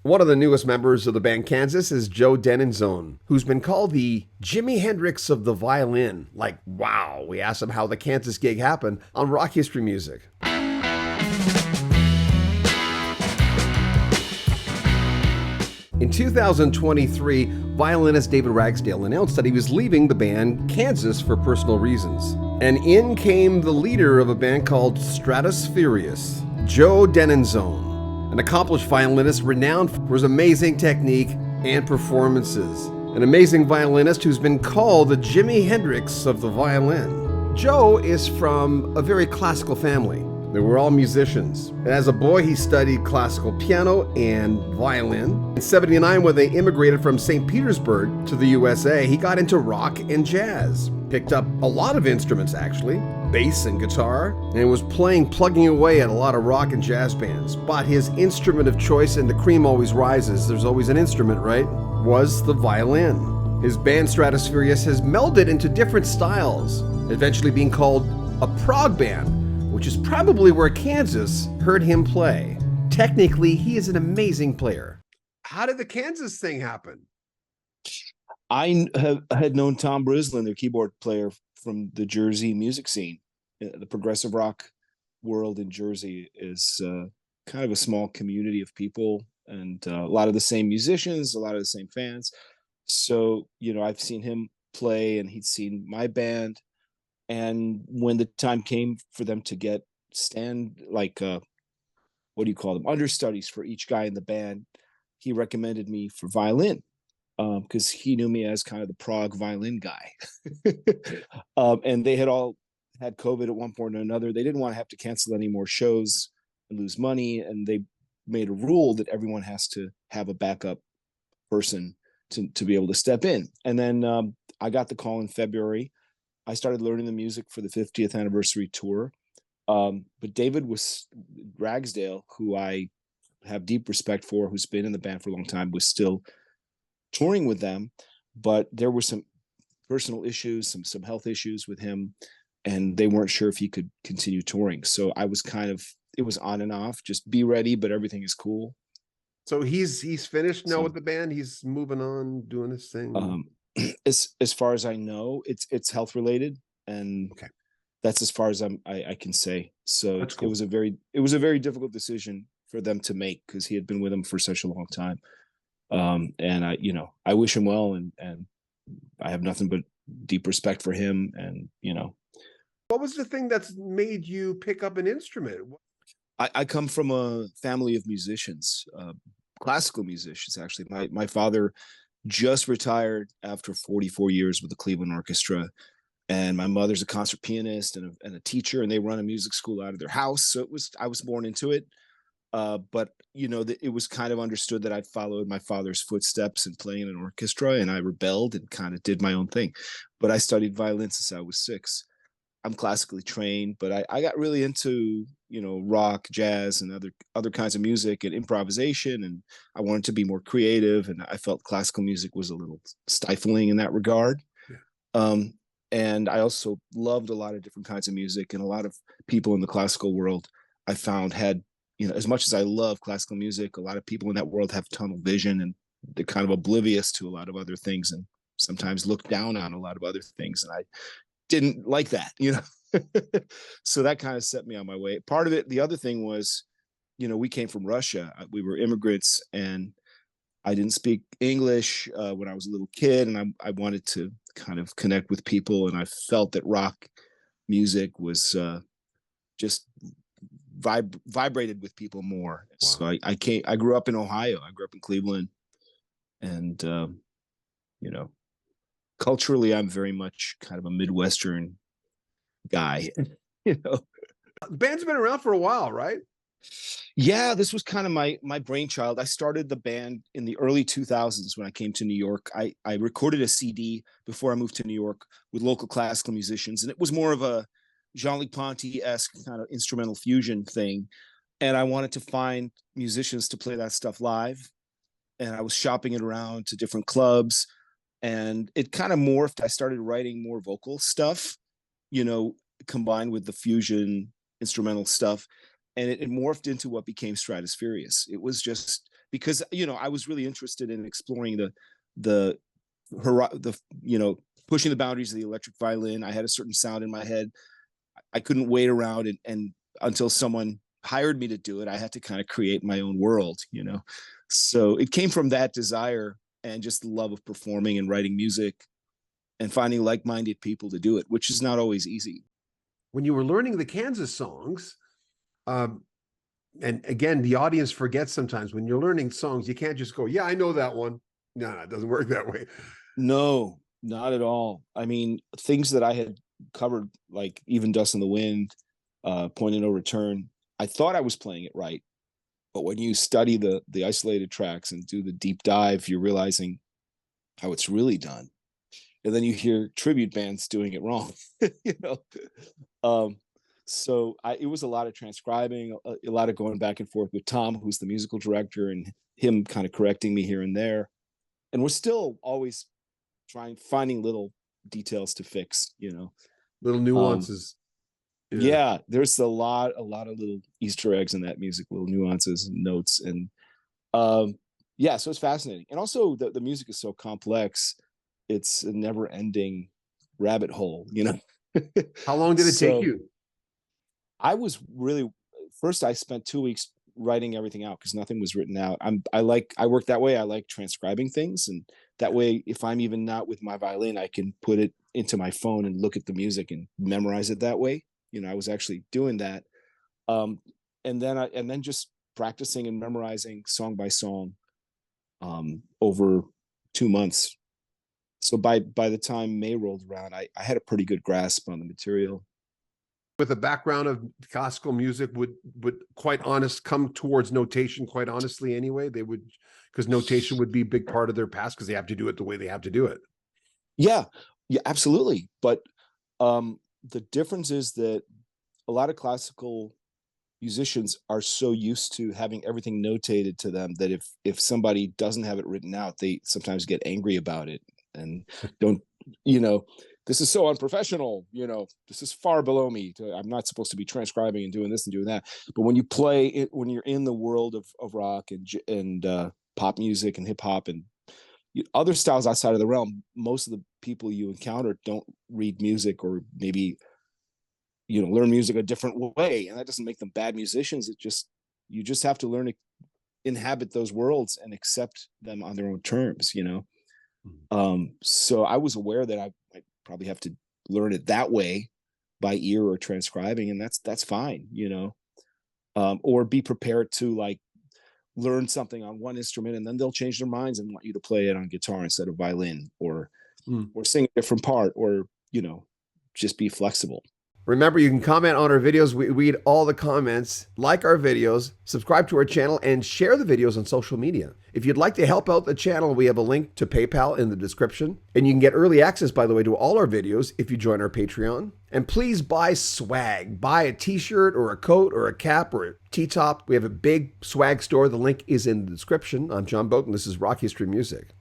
One of the newest members of the band Kansas is Joe Denenzone, who's been called the Jimi Hendrix of the violin. Like, wow. We asked him how the Kansas gig happened on Rock History Music. In 2023, violinist David Ragsdale announced that he was leaving the band Kansas for personal reasons. And in came the leader of a band called Stratospherius, Joe Denenzone, an accomplished violinist renowned for his amazing technique and performances. An amazing violinist who's been called the Jimi Hendrix of the violin. Joe is from a very classical family. They were all musicians. And as a boy, he studied classical piano and violin. In '79, when they immigrated from St. Petersburg to the USA, he got into rock and jazz. Picked up a lot of instruments, actually, bass and guitar, and was plugging away at a lot of rock and jazz bands. But his instrument of choice, and the cream always rises, there's always an instrument, right? Was the violin. His band Stratospherius has melded into different styles, eventually being called a prog band, which is probably where Kansas heard him play. Technically, he is an amazing player. How did the Kansas thing happen? Had known Tom Brislin, their keyboard player, from the Jersey music scene. The progressive rock world in Jersey is kind of a small community of people, and a lot of the same musicians, a lot of the same fans. So, I've seen him play, and he'd seen my band. And when the time came for them to get what do you call them, understudies for each guy in the band, he recommended me for violin, because he knew me as kind of the prog violin guy. And they had all had COVID at one point or another. They didn't want to have to cancel any more shows and lose money, and they made a rule that everyone has to have a backup person to be able to step in. And then I got the call in February. I started learning the music for the 50th anniversary tour. But David Ragsdale, who I have deep respect for, who's been in the band for a long time, was still touring with them. But there were some personal issues, some health issues with him, and they weren't sure if he could continue touring. So I was it was on and off, just be ready, but everything is cool. So he's finished now with the band. He's moving on, doing his thing. As far as I know, it's health related, and okay, that's as far as I can say. So cool. It was a very difficult decision for them to make, because he had been with them for such a long time. And I wish him well, and I have nothing but deep respect for him. And what was the thing that's made you pick up an instrument? I come from a family of musicians, classical musicians. Actually, my father just retired after 44 years with the Cleveland Orchestra, and my mother's a concert pianist and a teacher, and they run a music school out of their house. So I was born into it. But it was kind of understood that I'd followed my father's footsteps in playing in an orchestra, and I rebelled and kind of did my own thing. But I studied violin since I was 6. I'm classically trained, but I got really into rock, jazz, and other kinds of music and improvisation, and I wanted to be more creative, and I felt classical music was a little stifling in that regard. Yeah. And I also loved a lot of different kinds of music, and a lot of people in the classical world I found had, as much as I love classical music, a lot of people in that world have tunnel vision, and they're kind of oblivious to a lot of other things, and sometimes look down on a lot of other things. And I didn't like that, So that kind of set me on my way. Part of it, the other thing was, we came from Russia. We were immigrants, and I didn't speak English when I was a little kid, and I wanted to kind of connect with people, and I felt that rock music was just vibrated with people more. Wow. So I grew up in Ohio. I grew up in Cleveland, and culturally, I'm very much kind of a Midwestern guy. The band's been around for a while, right? Yeah, this was kind of my brainchild. I started the band in the early 2000s when I came to New York. I recorded a CD before I moved to New York with local classical musicians, and it was more of a Jean-Luc Ponty-esque kind of instrumental fusion thing. And I wanted to find musicians to play that stuff live. And I was shopping it around to different clubs, and it kind of morphed. I started writing more vocal stuff, combined with the fusion instrumental stuff. And it morphed into what became Stratospherius. It was just because I was really interested in exploring the the pushing the boundaries of the electric violin. I had a certain sound in my head. I couldn't wait around and until someone hired me to do it. I had to kind of create my own world. So it came from that desire and just the love of performing and writing music and finding like-minded people to do it, which is not always easy. When you were learning the Kansas songs, and again, the audience forgets sometimes when you're learning songs, you can't just go, yeah, I know that one. No, it doesn't work that way. No, not at all. I mean, things that I had covered, like Even Dust in the Wind, Point of No Return, I thought I was playing it right. But when you study the isolated tracks and do the deep dive, you're realizing how it's really done. And then you hear tribute bands doing it wrong, So it was a lot of transcribing, a lot of going back and forth with Tom, who's the musical director, and him kind of correcting me here and there. And we're still always finding little details to fix, Little nuances. Yeah, there's a lot of little Easter eggs in that music, little nuances and notes. And yeah, so it's fascinating. And also the music is so complex. It's a never ending rabbit hole, How long did it take you? I was really, first I spent 2 weeks writing everything out because nothing was written out. I work that way. I like transcribing things. And that way, if I'm even not with my violin, I can put it into my phone and look at the music and memorize it that way. I was actually doing that. And then just practicing and memorizing song by song over 2 months. So by the time May rolled around, I had a pretty good grasp on the material. With a background of classical music, would quite honest come towards notation quite honestly anyway? They would, because notation would be a big part of their past because they have to do it the way they have to do it. Yeah, absolutely. But the difference is that a lot of classical musicians are so used to having everything notated to them that if somebody doesn't have it written out, they sometimes get angry about it and don't, this is so unprofessional, this is far below me. I'm not supposed to be transcribing and doing this and doing that. But when you play it, when you're in the world of rock and pop music and hip hop and other styles outside of the realm, most of the people you encounter don't read music or maybe learn music a different way, and that doesn't make them bad musicians. You just have to learn to inhabit those worlds and accept them on their own terms. So I was aware that I might probably have to learn it that way by ear or transcribing, and that's fine. Or be prepared to like learn something on one instrument and then they'll change their minds and want you to play it on guitar instead of violin, or sing a different part, or just be flexible. Remember, you can comment on our videos. We read all the comments, like our videos, subscribe to our channel, and share the videos on social media. If you'd like to help out the channel, we have a link to PayPal in the description. And you can get early access, by the way, to all our videos if you join our Patreon. And please buy swag. Buy a t-shirt or a coat or a cap or a T-top. We have a big swag store. The link is in the description. I'm John Boat, and this is Rock History Music.